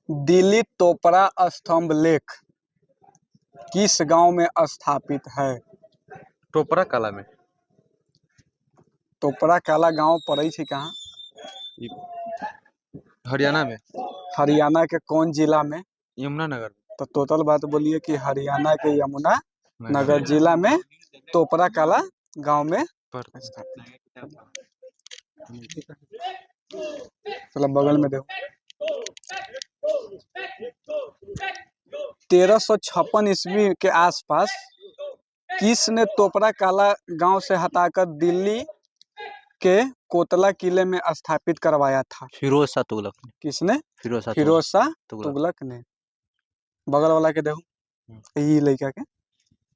दिल्ली तोपड़ा स्तंभ लेख किस गांव में स्थापित है? टोपरा कला में। तोपड़ा काला गांव पड़ै छै कहाँ? हरियाणा में। हरियाणा के कौन जिला में? यमुनानगर। तो टोटल बात बोलिए कि हरियाणा के यमुना नगर जिला में तोपड़ा काला गांव में स्थापित। चलो बगल में देखो। 1356 ईस्वी के आसपास किसने तोपड़ा काला गांव से हटाकर दिल्ली के कोटला किले में स्थापित करवाया था? फिरोज शाह तुगलक ने। किसने? फिरोज शाह तुगलक ने। बगल वाला के देखो, यही लड़का के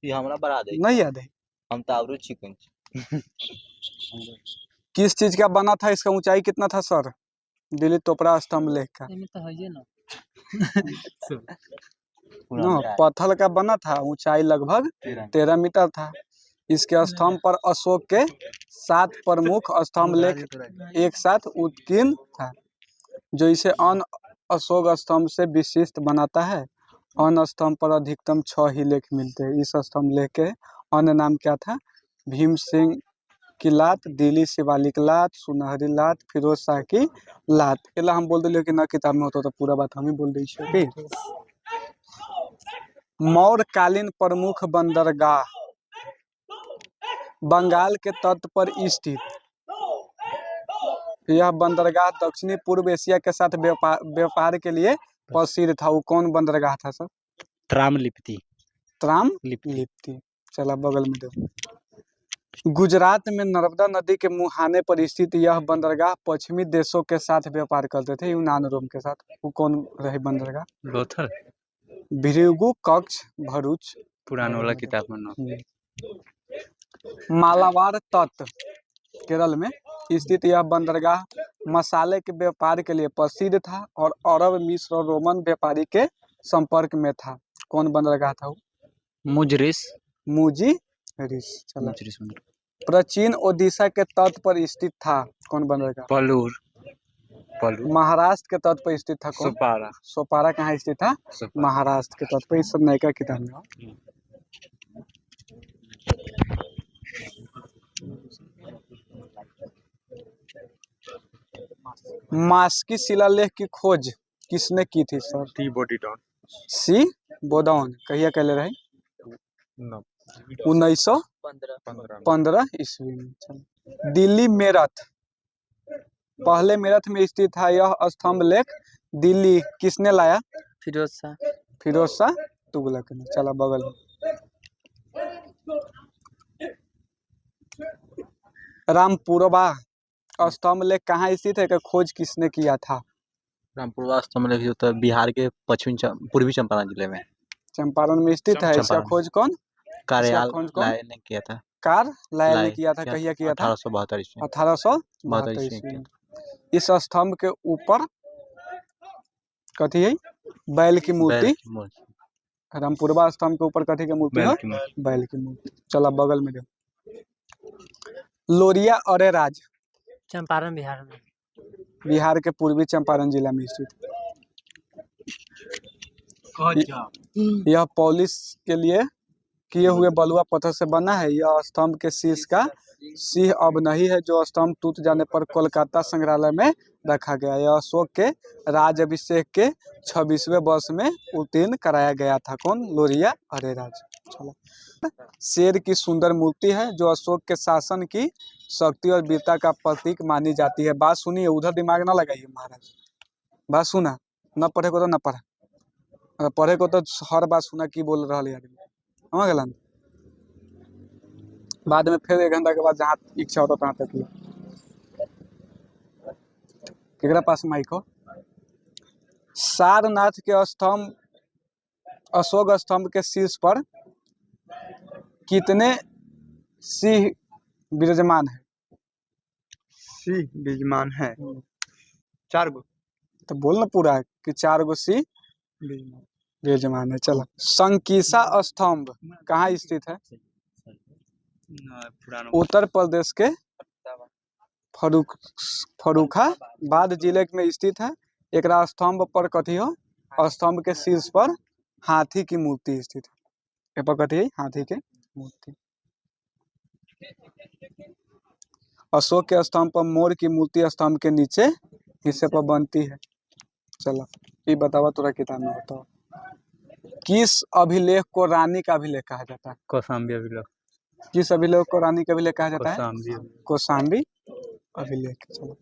ये हमरा बड़ा दे नहीं याद है। हम तावरू चिकन। किस चीज का बना था? इसका ऊंचाई कितना था सर? दिल्ली तोपड़ा स्तंभ लेख का ना पत्थर का बना था, ऊंचाई लगभग 13 मीटर था। इसके स्तंभ पर अशोक के 7 प्रमुख स्तंभ लेख एक साथ उत्कीर्ण था, जो इसे अन्य अशोक स्तंभ से विशिष्ट बनाता है। अन्य स्तंभ पर अधिकतम 6 ही लेख मिलते हैं। इस स्तंभ लेख के अन्य नाम क्या था? भीम सिंह की लात, दिल्ली शिवालिक लात, सुनहरी लात, फिरोज शाह की लात। एला हम बोल दिलियो कि ना किताब में होता तो पूरा बात हम ही बोल दी छी। मौर्यकालीन प्रमुख बंदरगाह बंगाल के तट पर स्थित यह बंदरगाह दक्षिणी पूर्व एशिया के साथ व्यापार के लिए प्रसिद्ध था। वो कौन बंदरगाह था सर? त्रामलिप्ति। त्रामलिप्ति। चला बगल में देखो। गुजरात में नर्मदा नदी के मुहाने पर स्थित यह बंदरगाह पश्चिमी देशों के साथ व्यापार करते थे, यूनान रोम के साथ। वो कौन रहे बंदरगाह? लोथल। भृगु कक्ष भरूच। पुराना वाला किताब में। मालाबार तट केरल में स्थित यह बंदरगाह मसाले के व्यापार के लिए प्रसिद्ध था और अरब, मिस्र और रोमन व्यापारी के संपर्क में था। कौन बंदरगाह था वो? मुजरिस। मुजिरिस। प्राचीन ओडिशा के तट पर स्थित था। कौन बंदरगाह? पलूर। महाराष्ट्र के तट पर स्थित था। कौन? सोपारा। सोपारा कहाँ स्थित था? महाराष्ट्र के तट पर। इस सब नयका किताब में। मास्की शिलालेख की खोज किसने की थी सर? सी बोडौन। कहिया कहले रहे? 1915 ईस्वी में। दिल्ली मेरठ पहले मेरठ में स्थित था। यह स्तंभ लेख दिल्ली किसने लाया? फिरोज शाह तुगलक ने। चला बगल में। रामपुरवा स्तंभ लेख कहाँ स्थित है? खोज किसने किया था? रामपुरवा स्तंभ लेख जो था बिहार के पूर्वी चंपारण जिले में, चंपारण में स्थित है। इसका खोज कौन? कार्यालय ने किया था। कार्यालय ने किया था। कहिया किया था? 1872 ईस्वी में। इस स्तंभ के ऊपर कथी है? बैल की मूर्ति। रामपुरवा स्तंभ के ऊपर कथी की मूर्ति है? बैल की मूर्ति। चला बगल में देखो। लोरिया अरेराज चंपारण बिहार में। बिहार के पूर्वी चंपारण जिला में स्थित। यह पॉलिश के लिए किए हुए बलुआ पत्थर से बना है। यह स्तंभ के शीश का सिंह अब नहीं है, जो स्तंभ टूट जाने पर कोलकाता संग्रहालय में रखा गया। यह अशोक के राजाभिषेक के 26वें वर्ष में उत्कीर्ण कराया गया था। कौन? लोरिया अरेराज। शेर की सुंदर मूर्ति है, जो अशोक के शासन की शक्ति और वीरता का प्रतीक मानी जाती है। बात सुनिए, उधर दिमाग ना लगाइए महाराज। बात सुना, न पढ़े को तो न पढ़ा, पढ़े को तो हर बात सुना की बोल रहा है आदमी। समझ गया? बाद में फिर 1 घंटा के बाद जहाँ इच्छा होता तहाँ तक लिया। केकरा पास माइक हो? सारनाथ के स्तंभ अशोक स्तंभ के शीर्ष पर कितने सिंह विराजमान है? सिंह विराजमान है 4 गो। तो बोलना पूरा है कि 4 गो सिंह विराजमान है। चला। संकीसा स्तंभ कहाँ स्थित है? उत्तर प्रदेश के फर्रुखाबाद जिले में स्थित है। एक स्तंभ पर कथी हो? स्तंभ के शीर्ष पर हाथी की मूर्ति स्थित है। ए पर कथी है? हाथी के मूर्ति। अशोक के स्तंभ पर मोर की मूर्ति स्तंभ के नीचे हिस्से पर बनती है। चलो ये बतावा तोरा किताब में होता है। किस अभिलेख को रानी का अभिलेख कहा जाता है? कौशाम्बी अभिलेख। किस अभिलेख को रानी का अभिलेख कहा जाता है? कौशाम्बी। कौशाम्बी अभिलेख। चलो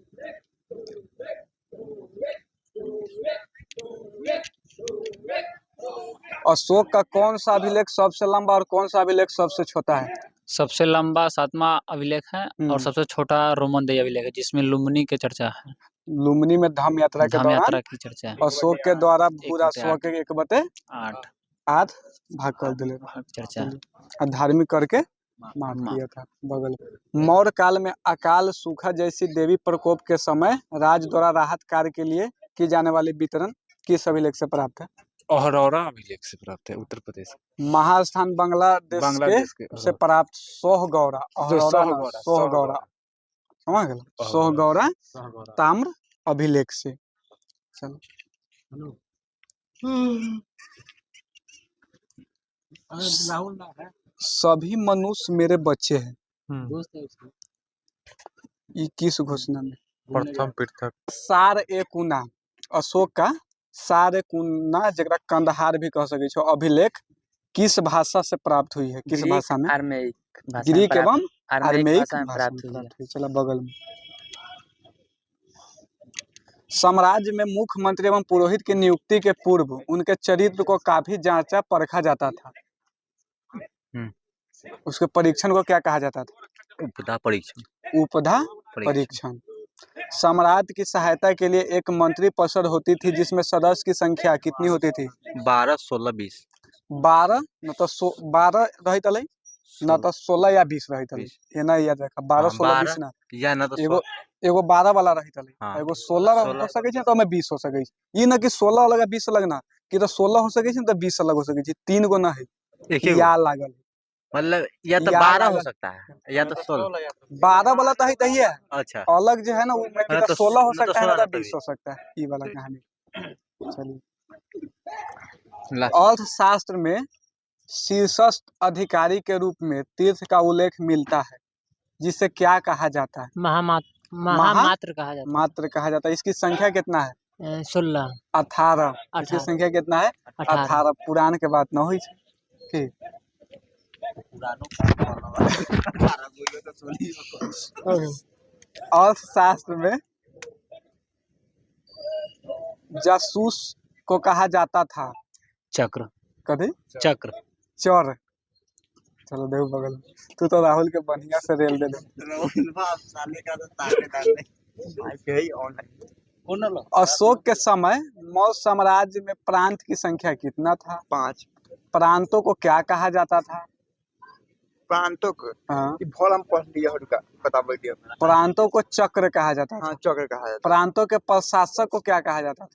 अशोक का कौन सा अभिलेख सबसे लंबा और कौन सा अभिलेख सबसे छोटा है? सबसे लंबा 7वां अभिलेख है और सबसे छोटा रोमन अभिलेख है, जिसमें लुम्बिनी की चर्चा है। लुम्बिनी में धम्म यात्रा के धम्म दौरान यात्रा की चर्चा है। अशोक के द्वारा पूरा 1/8 के 1/8 भाग कर दिले चर्चा है। और धार्मिक करके माफ किया था। बगल में मौर्य काल में अकाल सूखा जैसी देवी प्रकोप के समय राज्य द्वारा राहत कार्य के लिए की जाने वाली वितरण किस अभिलेख से प्राप्त है? अहरौरा अभिलेख से प्राप्त है, उत्तर प्रदेश। महास्थान बांग्लादेश के से प्राप्त सोहगौरा सोहगौरा समझ गए? सोहगौरा ताम्र अभिलेख से। चलो सभी मनुष्य मेरे बच्चे हैं। ये किस घोषणा में? प्रथम पृथक सार ए कुना अशोक का सार ए कुना जरा कंदहार भी कह सके छो अभिलेख किस भाषा से प्राप्त हुई है? किस भाषा में? ग्रीक एवं अरमेइक भाषा में प्राप्त हुई। चला बगल में साम्राज्य में मुख्यमंत्री एवं पुरोहित की नियुक्ति के पूर्व उनके चरित्र को काफी जांचा परखा जाता था। उसके परीक्षण को क्या कहा जाता था? उपधा परीक्षण। उपधा परीक्षण। सम्राट की सहायता के लिए एक मंत्री परिषद होती थी जिसमें सदस्य की संख्या कितनी होती थी? 12, 16, 20। 12 न तो 12 रही तले न तो 16 या 20 रही तले। ये ना याद रखा 12, 16, 20 ना या ना तो एगो 12 वाला रही तले हाँ। एगो 16 हो सके छै तो में 20 हो सके छै। ये ना कि 16 अलग 20 अलग ना कि तो 16 हो सके छै तो 20 अलग हो सके छै। 3 गो ना है एक ही या लागल मतलब या तो 12 हो सकता है या तो 16। 12 वाला तो ही है। अच्छा अलग जो है ना उसमें कि तो 16 हो सकता है ना 20 हो सकता है। ये वाला कहानी। चलिए अर्थशास्त्र में शीर्षस्थ अधिकारी के रूप में तीर्थ का उल्लेख मिलता है जिसे क्या कहा जाता है? महामात्र कहा जाता मात्र कहा जाता है। इसकी संख्या कितना है? है। 16 18। इसकी संख्या कितना है? 18। पुराण के बात न हुई थी। अर्थशास्त्र में जासूस को कहा जाता था चक्र। कभी चक्र चोर। चलो देखो बगल में। तू तो राहुल के बढ़िया से रेल दे दे। अशोक के समय मौर्य साम्राज्य में प्रांत की संख्या कितना था? 5। प्रांतों को क्या कहा जाता था? प्रांतों को हाँ। हम पढ़ लिया का बता दिया। प्रांतों को चक्र कहा जाता था। हाँ, चक्र कहा जाता। प्रांतों के प्रशासक को क्या कहा जाता था?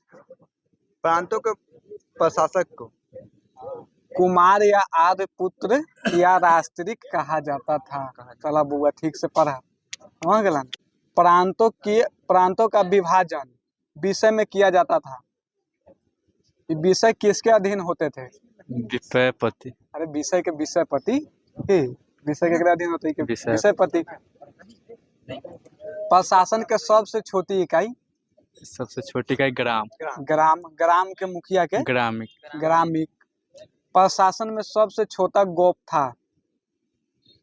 प्रांतों के प्रशासक को कुमार या आद्य पुत्र या राष्ट्रिक कहा जाता था। चला बुआ ठीक से पढ़ा समझ गया। प्रांतों का विभाजन विषय में किया जाता था। विषय किसके अधीन होते थे? विषयपति। अरे विषय के विषयपति विषय के अधीन होते हैं विषयपति। प्रशासन के सबसे छोटी इकाई? सबसे छोटी इकाई ग्राम। ग्राम के मुखिया के ग्रामिक। प्रशासन में सबसे छोटा गोप था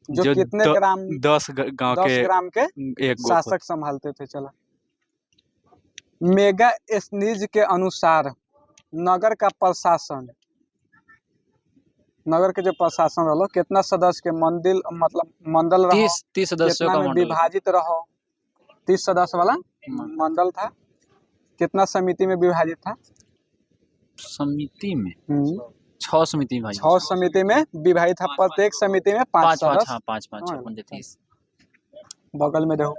जो कितने ग्राम? 10 गांव 10 ग्राम के एक शासक संभालते थे। चला मेगा एस्नीज के अनुसार नगर का प्रशासन नगर के जो प्रशासन रहो कितना सदस्य के मंडल रहो? 30 सदस्यों का मंडल विभाजित रहो। 30 सदस्य वाला मंडल था। कितना समिति में विभाजित था? समिति में 6 समिति में 6 समिति में विभाजित था। प्रत्येक समिति में 5 सदस्य। 5 30। बगल में देखो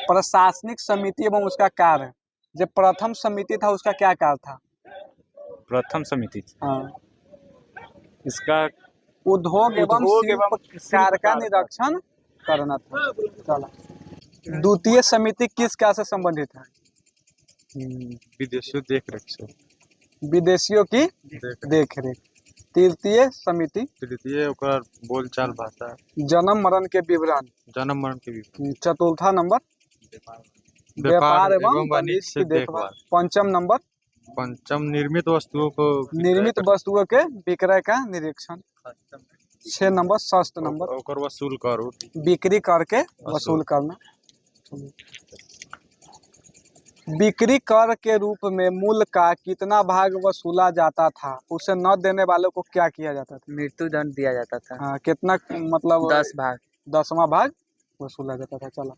प्रशासनिक समिति एवं उसका कार्य। जो प्रथम समिति था उसका क्या कार्य था? प्रथम समिति। हाँ। इसका उद्योग एवं कार्य का निरीक्षण करना था। चला द्वितीय समिति किस कार्य से संबंधित है? विदेशियों देख रेख से विदेशियों की देख रेख। तृतीय समिति तृतीय ओकर बोलचाल भाषा जन्म मरण के विवरण। जन्म मरण के विवरण चतुर्था नंबर व्यापार एवं वाणिज्य की देखभाल। पंचम नंबर पंचम निर्मित वस्तुओं को निर्मित वस्तुओं के विक्रय का निरीक्षण। 6 नंबर षष्ठ नंबर ओकर वसूल करो बिक्री करके वसूल करना। बिक्री कर के रूप में मूल्य का कितना भाग वसूला जाता था? उसे न देने वालों को क्या किया जाता था? मृत्यु दंड दिया जाता था। हाँ, कितना मतलब 10 भाग। 10वां भाग वसूला जाता था। चलो,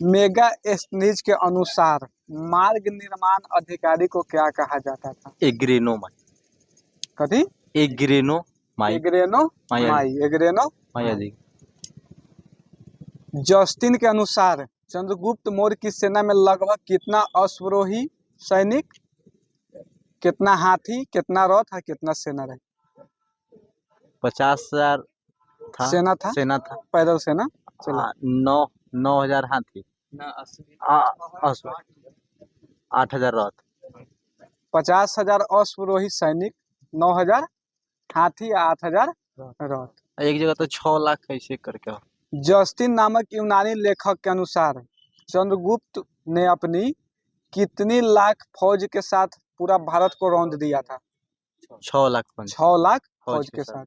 मेगा स्नीज के अनुसार मार्ग निर्माण अधिकारी को क्या कहा जाता था? एग्रेनो कथी? एग्रेनो एग्रेनो माई एग्रेनो माया जी। जस्टिन के अनुसार चंद्रगुप्त मौर्य की सेना में लगभग कितना अश्वरोही सैनिक, कितना हाथी, कितना रथ और कितना सेना रही? 50,000 था सेना था पैदल सेना। चलो, 9,000 हाथी, 8,000 रथ। 50,000 अश्वरोही सैनिक, 9,000 हाथी, 8,000 रथ। एक जगह तो 6 लाख कैसे करके हो? जस्टिन नामक यूनानी लेखक के अनुसार चंद्रगुप्त ने अपनी कितनी लाख फौज के साथ पूरा भारत को रौंद दिया था? 6 लाख 6 लाख फौज के साथ।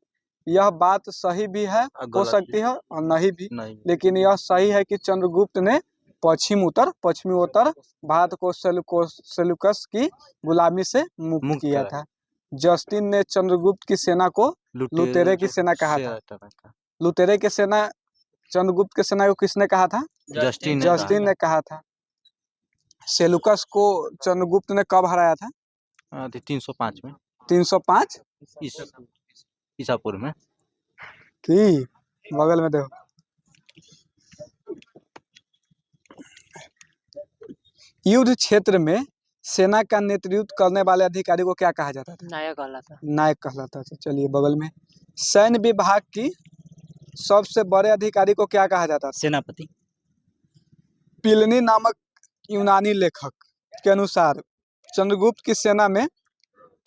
यह बात सही भी है, हो सकती है और नहीं भी, लेकिन यह सही है कि चंद्रगुप्त ने पश्चिमी उत्तर भारत को सेल्यूकस की गुलामी से मुक्त किया था। जस्टिन ने चंद्रगुप्त की सेना को लुटेरे की सेना कहा था। लुटेरे की सेना चंद्रगुप्त की सेना को किसने कहा था? जस्टिन ने कहा था। सेल्यूकस को चंद्रगुप्त ने कब हराया था? 305 में। 305 ईसा पूर्व में। की बगल में देखो, युद्ध क्षेत्र में सेना का नेतृत्व करने वाले अधिकारी को क्या कहा जाता था? नायक कहलाता। नायक कहलाता था। चलिए, बगल में सैन्य विभाग की सबसे बड़े अधिकारी को क्या कहा जाता था? सेनापति। पिलनी नामक यूनानी लेखक के अनुसार चंद्रगुप्त की सेना में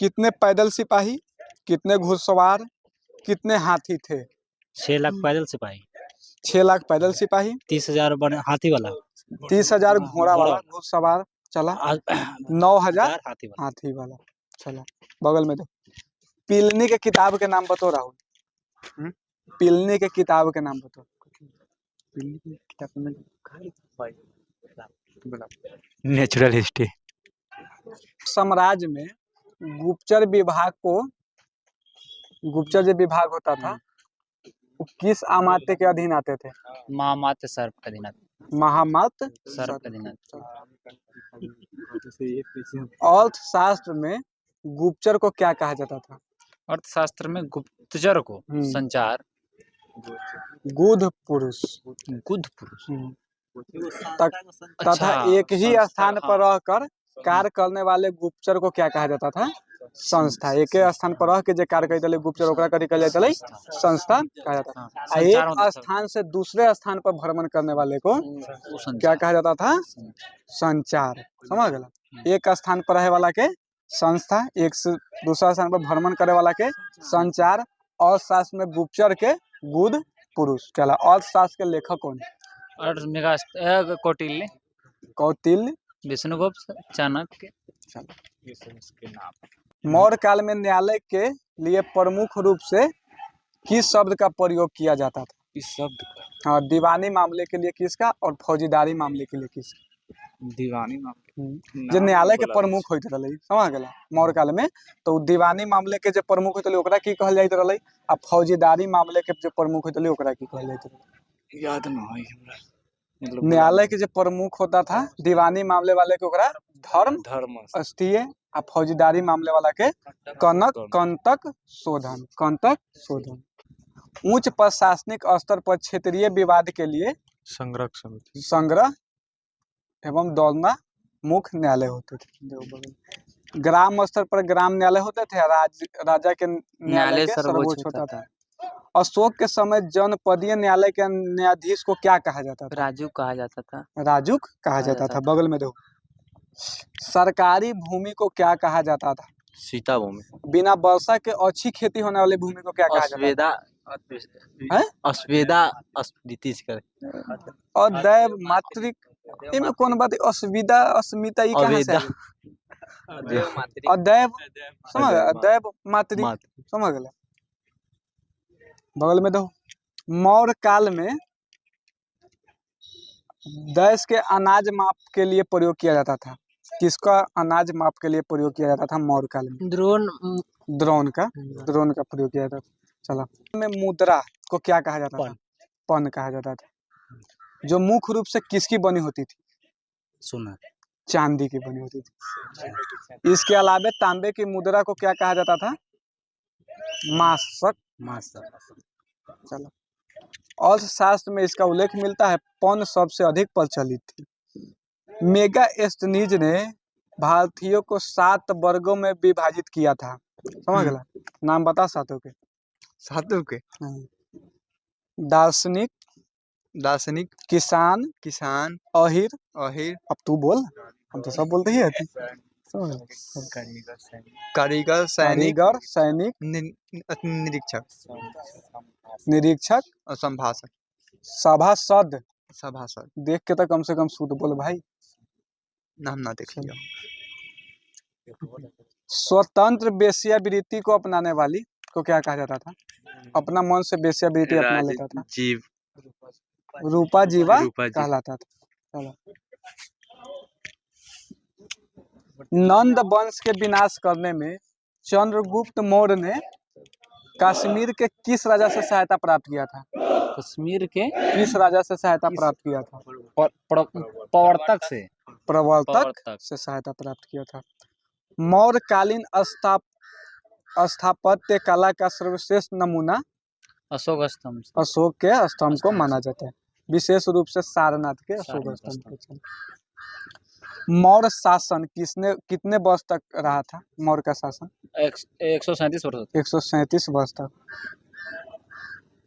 कितने पैदल सिपाही, कितने घुड़सवार, कितने हाथी थे? 6 लाख पैदल सिपाही, 6 लाख पैदल सिपाही, 30,000 हाथी वाला, 30,000 घोड़ा वाला घुड़सवार। चला, 9,000 हाथी वाला। चला, बगल में दो। पिलनी के किताब के नाम बताओ राहुल। पिलनी के किताब के नाम बताओ। पिलनी की किताब में नेचुरल हिस्ट्री। साम्राज्य में गुप्तचर जो विभाग होता था वो किस अमात्य के अधीन आते थे? महामात्य सर्प का दिन आता। महामात्य सर्प का दिन आता। अर्थशास्त्र में गुप्तचर को क्या कहा जाता था? अर्थशास्त्र में गुप्तचर को संचार गुप्त पुरुष तथा एक ही स्थान पर रहकर कार्य करने वाले गुप्तचर को क्या कहा जाता था? संस्था। एक ही स्थान पर रह के जो कार्य करते गुप्तचर ओकरा कथी कहल जाता है? संस्था कहा जाता था। एक स्थान से दूसरे स्थान पर भ्रमण करने वाले को क्या कहा जाता था? संचार। समझ गया? एक स्थान पर रहे वाला के संस्था, एक से दूसरा स्थान पर भ्रमण करे वाला के संचार। अर्थशास्त्र में गुप्तचर के गुप्त पुरुष कहला। अर्थशास्त्र के लेखक कौन है? कौटिल्य, विष्णुगुप्त, चाणक्य। मौर्य काल में न्यायालय के लिए प्रमुख रूप से किस शब्द का प्रयोग किया जाता था? इस शब्द का? हाँ, दीवानी मामले के लिए किसका और फौजीदारी मामले के लिए किसका? दीवानी मामले जो न्यायालय के प्रमुख होते रहे, समझ गया? मौर्य काल में तो दीवानी मामले के जो प्रमुख होते ओकरा की कहल जाइत रहे, आ फौजीदारी मामले के जो प्रमुख होते ओकरा की कहल जाइत रहे? याद ना है हमरा। न्यायालय के जो प्रमुख होता था दीवानी मामले वाले के ओकरा धर्म अस्तीय, आ फौजीदारी मामले वाला के कंतक शोधन। उच्च प्रशासनिक स्तर पर क्षेत्रीय विवाद के लिए संग्रह एवं दौलना मुख्य न्यायालय होते थे। ग्राम स्तर पर ग्राम न्यायालय होते थे। राजा के न्यायालय सर्वोच्च होता था। अशोक के समय जनपदीय न्यायालय के न्यायाधीश को क्या कहा जाता था? राजू कहा जाता था। राजुक कहा जाता था। बगल में देखो, सरकारी भूमि को क्या कहा जाता था? सीता भूमि। बिना वर्षा के अच्छी खेती होने वाली भूमि को क्या कहा जाता अस्वेदा है? अस्वेदा अस्वीति से करे। अदैव मातृक इमे कौन बात असविदा अस्मिता ई कहाँ से अवेदा आगल? अदैव समझ अदैव मातृक मात समझ गए। बगल में दो मौर्य काल में देश के अनाज माप के लिए प्रयोग किया जाता था। किसका अनाज माप के लिए प्रयोग किया जाता था मौर्य काल में? ड्रोन द्रोण का प्रयोग किया जाता था। चलो में मुद्रा को क्या कहा जाता था? पन कहा जाता था। जो मुख्य रूप से किसकी बनी होती थी? सुना चांदी की बनी होती थी। इसके अलावा तांबे की मुद्रा को क्या कहा जाता था? मासक। चलो अर्थशास्त्र में इसका उल्लेख मिलता है। पन सबसे अधिक प्रचलित थी। मेगा एस्टनीज ने भारतीयों को 7 वर्गों में विभाजित किया था। समझ गया? नाम बता सातों के। साधु के दार्शनिक, दार्शनिक, किसान, किसान, अहिर। अहिर, अब तू बोल, हम तो सब बोलते ही रहते। कारीगर, सैनिक, कारीगर, सैनिक, निरीक्षक, निरीक्षक और संभाषक, सभासद। सभासद। देख के तो कम से कम शुद्ध बोल भाई। नाम ना देखिए। स्वतंत्र वेश्यावृत्ति को अपनाने वाली को क्या कहा जाता था? अपना मन से वेश्यावृत्ति अपना लेता था। जीव रूपा जीवा कहलाता था। चलो नंद वंश के विनाश करने में चंद्रगुप्त मौर्य ने कश्मीर के किस राजा से सहायता प्राप्त किया था? कश्मीर के किस राजा से सहायता प्राप्त किया था? प्रवर्तक से प्रवर्तक से सहायता प्राप्त किया था। मौर्यकालीन स्थापत्य कला का सर्वश्रेष्ठ नमूना अशोक स्तंभ। अशोक के स्तंभ को माना जाता है। विशेष रूप से सारनाथ के अशोक स्तंभ को। मौर्य शासन कितने वर्ष तक रहा था? मौर्य का शासन 137 वर्ष। 137 वर्ष तक।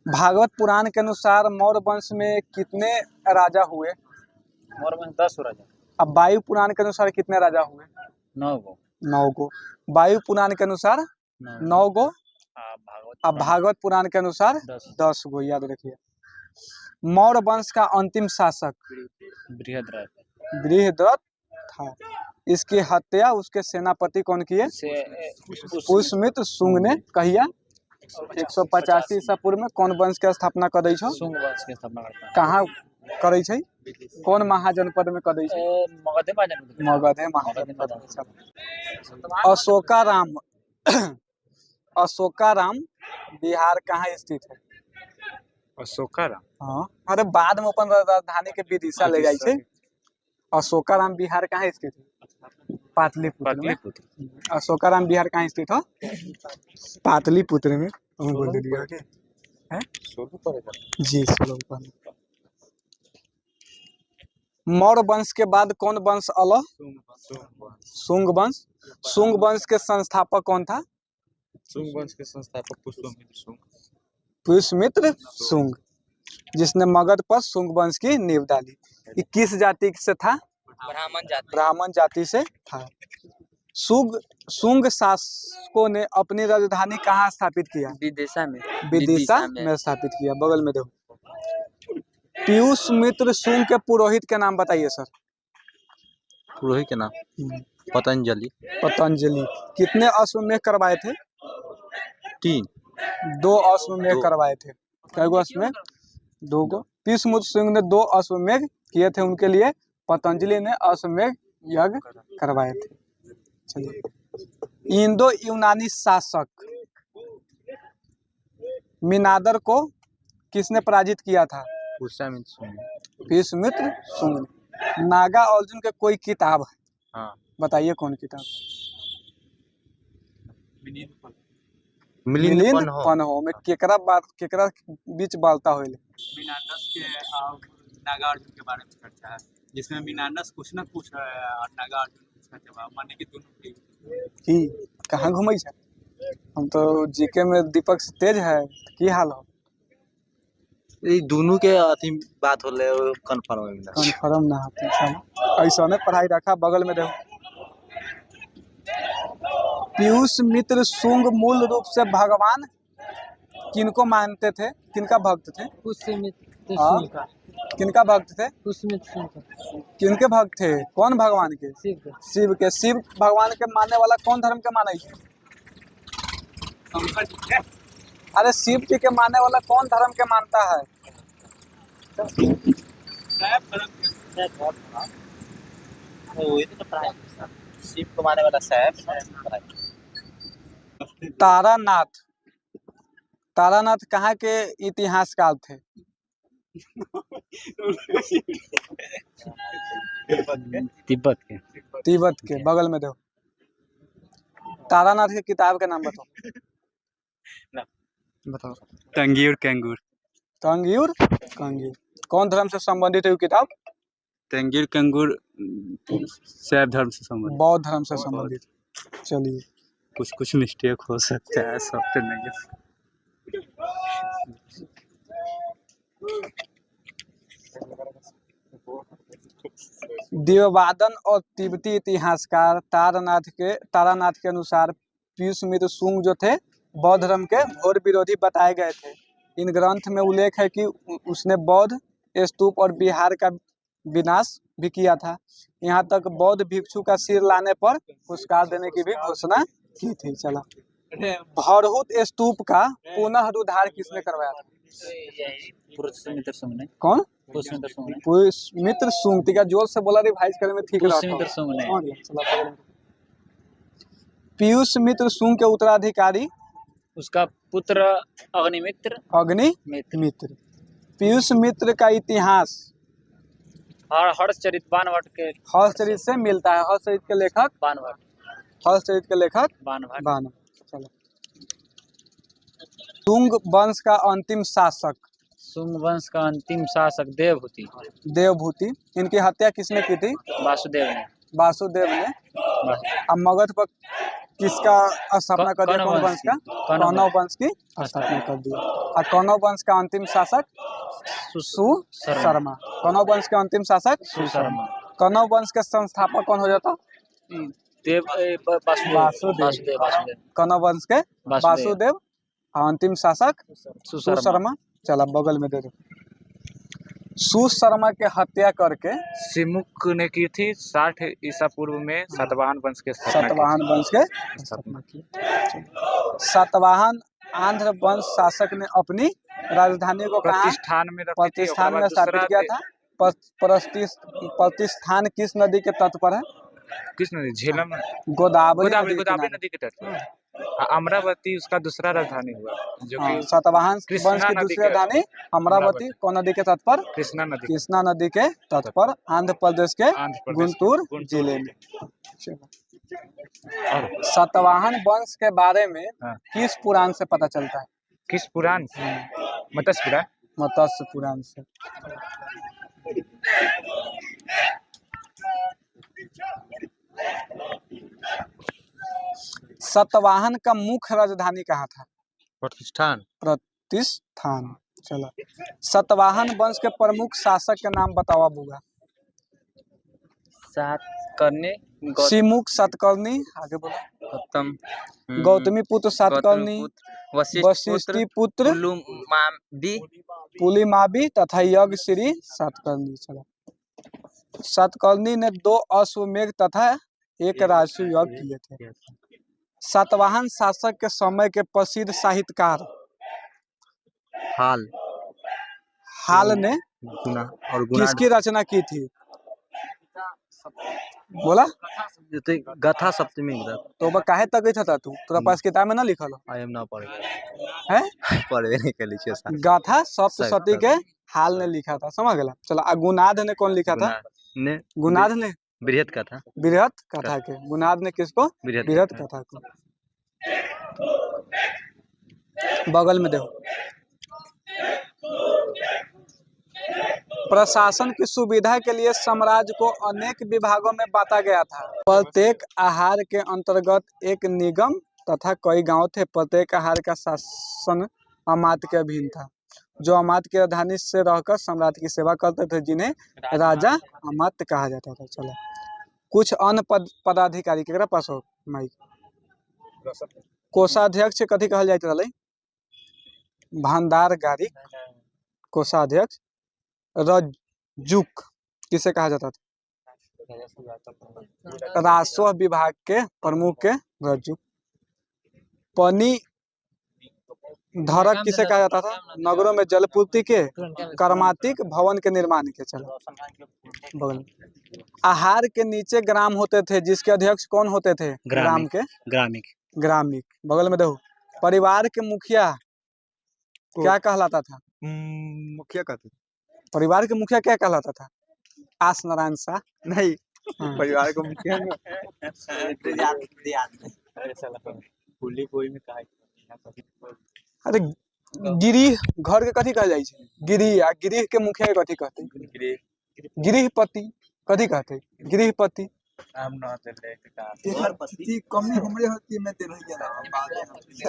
भागवत पुराण के अनुसार मौर्य वंश में कितने राजा हुए? मौर्य वंश 10 राजा। अब वायु पुराण के अनुसार कितने राजा हुए? 9 गो। 9 गो। वायु पुराण के अनुसार 9 गो। अब भागवत पुराण के अनुसार 10 गो। याद रखिए। मौर्य वंश का अंतिम शासक बृहद्रथ था। इसकी हत्या उसके सेनापति कौन किए? पुष्यमित्र शुंग ने। कहिया 185 ईसा पूर्व में कौन वंश के स्थापना कर दै छौ? शुंग वंश के स्थापना करता है। कहाँ करे छै? कौन महाजनपद में कर दै छै? मगध महाजनपद। मगध महाजनपद। अशोकाराम बिहार कहाँ स्थित है? अशोकाराम हाँ अरे बाद में अपन राजधानी के विदिशा ले जाए छै। अशोकाराम बिहार कहाँ स्थित है? पाटलिपुत्र में। अशोकाराम बिहार कहाँ स्थित है? पाटलिपुत्र में। बोल दिया है जी। मौर्य वंश के बाद कौन वंश अला? शुंग वंश। शुंग वंश के संस्थापक कौन था? शुंग वंश के संस्थापक पुष्यमित्र शुंग, जिसने मगध पर शुंग वंश की नींव डाली। ये किस जाति से था? ब्राह्मण जाति से था। शुंग शासकों ने अपनी राजधानी कहाँ स्थापित किया? विदिशा में स्थापित किया। बगल में देखो पीयूष मित्र शुंग के पुरोहित के नाम बताइए सर। पुरोहित के नाम पतंजलि। पतंजलि। कितने अश्वमेध करवाए थे? 3। 2 अश्वमेध करवाए थे। कै गो अश्वमेध? 2 गो। पीयूष मित्र शुंग ने 2 अश्वमेध किए थे। उनके लिए पतंजलि ने अश्वमेध यज्ञ करवाए थे। चलिए इंडो यूनानी शासक मिनादर को किसने पराजित किया था? पुष्यमित्र शुंग ने। नागा अर्जुन के कोई किताब है? हाँ। बताइए कौन किताब? मिलिंद पन्हो में केकरा बीच बालता होइले? मीनांडस के नागा अर्जुन के बारे में चर्चा है, जिसमें मीनांडस कुछ न कुछ और नागा अर्जुन उसका जवाब माने कि दोनों की कहाँ घूमै छै? हम तो जीके में दीपक तेज है। की हाल हो? ये दोनों के अथी बात होले कंफर्म है ना। कन्फर्म ना होते चलो ऐसा ने पढ़ाई रखा बगल में देखो। पीयूष मित्र शुंग मूल रूप से भगवान किनको मानते थे, किनका भक्त थे? पुष्यमित्र हाँ। शुंग का। किनका भक्त थे? पुष्यमित्र शुंग का। किनके भक्त थे? कौन भगवान के? शिव का। शिव के। शिव भगवान के मानने वाला कौन धर्म के माने? अरे शिव जी के मानने वाला कौन धर्म के मानता है? वही तो पढ़ाई शिव को माने वाला साहब। तारानाथ। तारानाथ कहाँ के इतिहासकार थे? तिब्बत के। तिब्बत के। बगल में देखो। तारानाथ के किताब का नाम बताओ। बताओ। तंगीर कैंगूर। तंगीर कंगीर। कौन धर्म से संबंधित है वो किताब? तंगीर कैंगूर शैव धर्म से संबंधित। बौद्ध धर्म से संबंधित। चलिए कुछ कुछ मिस्टेक हो सकता है, सब तो नहीं है। देववादन और तिब्बती इतिहासकार तारानाथ के अनुसार पीयूष मित्र शुंग जो थे बौद्ध धर्म के घोर विरोधी बताए गए थे। इन ग्रंथ में उल्लेख है कि उसने बौद्ध स्तूप और विहार का विनाश भी किया था। यहाँ तक बौद्ध भिक्षु का सिर लाने पर पुरस्कार देने की भी घोषणा की थी। चला भरहुत स्तूप का पुनरुद्धार किसने करवाया था? पुष्यमित्र शुंग ने। कौन? पुष्यमित्र शुंग ने। पीयूष मित्र शुंग। ठीक है, जोर से बोला रिवाइज करने में ठीक पुष्यमित्र रहता शुंग ने। है। चला पीयूष मित्र शुंग के उत्तराधिकारी उसका पुत्र अग्निमित्र अग्नि मित्र। पीयूष मित्र का इतिहास हर्षचरित बाणभट्ट के। हर्षचरित से मिलता है। हर्षचरित के लेखक बाणभट्ट। हर्षचरित के लेखक बाणभट्ट। बाण। चलो शुंग वंश का अंतिम शासक शुंग वंश का अंतिम शासक देवभूति। देवभूति। इनकी हत्या किसने की थी? वासुदेव ने। वासुदेव ने। अब मगध पर किसका स्थापना कर दिया? कौन वंश का? कौनव वंश की स्थापना कर दिया। और कौनव वंश का अंतिम शासक सुशर्मा। कौनव वंश के अंतिम शासक सुशर्मा। कौनव वंश के संस्थापक कौन हो जाता? वासुदेव। कौनव वंश के वासुदेव। और अंतिम शासक सुशर्मा। चला बगल में दे दो। सुशर्मा के हत्या करके सिमुक ने की थी 60 ईसा पूर्व में सातवाहन वंश के सातवाहन वंश के स्थापना की। सातवाहन आंध्र वंश शासक ने अपनी राजधानी को कहाँ? प्रतिष्ठान में स्थापित किया था। प्रतिष्ठान किस नदी के तट पर है? किस नदी? झेलम। गोदावरी नदी के तट पर। अमरावती उसका दूसरा राजधानी हुआ जो कि सातवाहन वंश की दूसरी राजधानी अमरावती कौन नदी के तट पर? कृष्णा नदी के तट पर आंध्र प्रदेश के गुंटूर जिले में। सातवाहन वंश के बारे में किस पुराण से पता चलता है? किस पुराण से? मत्स्य पुराण। मत्स्य पुराण से। सातवाहन का मुख्य राजधानी कहाँ था? प्रतिष्ठान। चलो सातवाहन वंश के प्रमुख शासक के नाम बताओ बुआ। सातकर्णी। सिमुक सातकर्णी। आगे बोलो। गौतमी पुत्र सातकर्णी, वशिष्ठी पुत्र पुलिमावी तथा यज्ञश्री सातकर्णी। चलो सातकर्णी ने 2 अश्वमेध तथा 1 राजसू यज्ञ किए थे। सातवाहन शासक के समय के प्रसिद्ध साहित्यकार हाल ने किसकी रचना की थी? बोला गाथा सप्तमी। तो वह काहे तक गई था तू? तोरा पास किताब में ना लिखल हो? आई एम ना पढ़ है पढ़वे नहीं कर लीजिए सर। गाथा सप्तशती के हाल ने लिखा था। समझ गया? चलो गुनाद ने कौन लिखा था? गुनाद ने बृहत कथा। बृहत कथा के। गुनाद ने किसको? बृहत कथा को। बगल में देखो। प्रशासन की सुविधा के लिए साम्राज्य को अनेक विभागों में बांटा गया था। प्रत्येक आहार के अंतर्गत एक निगम तथा कई गांव थे। प्रत्येक आहार का शासन अमात्य के अधीन था। जो अमात्य की राजधानी से रहकर सम्राट की सेवा करते थे, जिन्हें राजा अमात्य कहा जाता था। चलो कुछ अन्य पदाधिकारी केकरा पास हो माइक। कोषाध्यक्ष कथी कहल जाइत रहलै? भंडारगारी। कोषाध्यक्ष। रज्जुक किसे कहा जाता था? राजस्व विभाग के प्रमुख के रज्जुक। पनी धरक किसे कहा जाता था? नगरों में जलपूर्ति के कर्मातिक भवन के निर्माण के। चलो बगल में। आहार के नीचे ग्राम होते थे, जिसके अध्यक्ष कौन होते थे? ग्राम के ग्रामीण। ग्रामिक। बगल में देखो, परिवार के मुखिया क्या कहलाता था? मुखिया कहते परिवार के मुखिया क्या कहलाता था? आस नारायण शाह। नहीं, हाँ। परिवार को मुखिया अरे गिरीह घर के कथी कहल जाइ छै? गिरीह। आ गिरीह के मुखिया के कथी कहते? गृहपति। कथी कहते? गृहपति।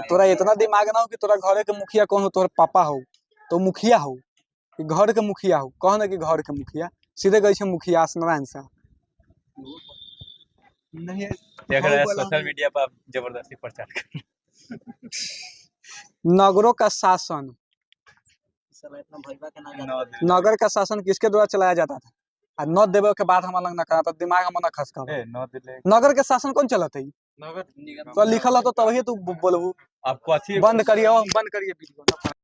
तोरा इतना दिमाग ना हो कि तोरा घर के मुखिया कौन हो? तोहर पापा हो तो मुखिया हो कि घर के मुखिया हो? कह ना कि घर के मुखिया, सीधे कहै छै मुखिया आस नारायण शाह। नहीं देख रहे हैं सोशल मीडिया पर जबरदस्ती प्रचार कर। नगरों का शासन, नगर का शासन किसके द्वारा चलाया जाता था? आ न देवे के बाद हम लग न करा तो दिमाग हम न खसका। नगर के शासन कौन चलत है? तो लिखल हो तो तभी तू बोलबू। आपको अच्छी बंद करिए वीडियो।